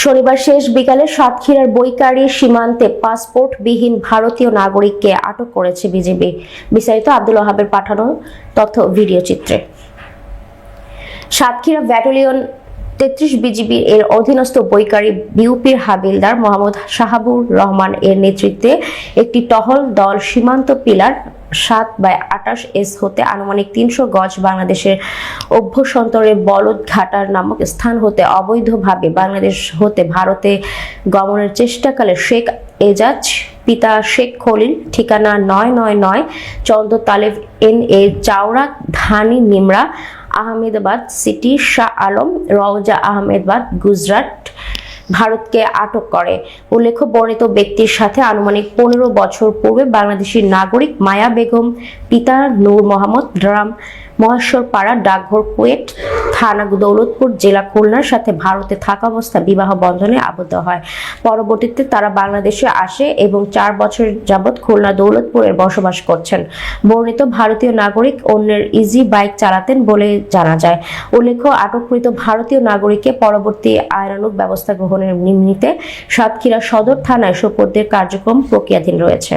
শনিবার শেষ বিকালে সাতক্ষীরার বৈকারী সীমান্তে পাসপোর্টবিহীন ভারতীয় নাগরিককে আটক করেছে বিজিবি। বিস্তারিত আব্দুল ওহাবের পাঠানো তথ্য ভিডিও চিত্রে। সাতক্ষীরা ব্যাটালিয়ন ৩৩ বিজিবি এর অধীনস্থ বৈকারী বিউপির হাবিলদার মোহাম্মদ শাহাবুর রহমান এর নেতৃত্বে একটি টহল দল সীমান্ত পিলার 7/28S হতে আনুমানিক ৩০০ গজ বাংলাদেশের অভ্যন্তরের বলদঘাটার নামক স্থান হতে অবৈধভাবে বাংলাদেশ হতে ভারতে গমনের চেষ্টাকালে শেখ এজাজ পিতা শেখ খলিল ঠিকানা 999 চন্দ্র তালেব NA চাওড়া ধানি নিমরা আহমেদাবাদ সিটি শাহ আলম রওজা আহমেদাবাদ গুজরাট ভারতকে আটক করে। উল্লেখ্য, বর্ণিত ব্যক্তির সাথে আনুমানিক 15 বছর পূর্বে বাংলাদেশি নাগরিক মায়া বেগম পিতা নূর মোহাম্মদ গ্রাম মহেশ্বরপাড়া ডাকঘর কুয়েট থানা দৌলতপুর জেলা খুলনার সাথে ভারতে থাকা অবস্থা বিবাহ বন্ধনে আবদ্ধ হয়। পরবর্তীতে তারা বাংলাদেশে আসে এবং 4 বছর যাবৎ খুলনা দৌলতপুরে বসবাস করছেন। বর্ণিত ভারতীয় নাগরিক অন্যের ইজি বাইক চালাতেন বলে জানা যায়। উল্লেখ্য, আটককৃত ভারতীয় নাগরিককে পরবর্তী আইনানুগ ব্যবস্থা গ্রহণের নিমিত্তে সাতক্ষীরা সদর থানায় সোপর্দের কার্যক্রম প্রক্রিয়াধীন রয়েছে।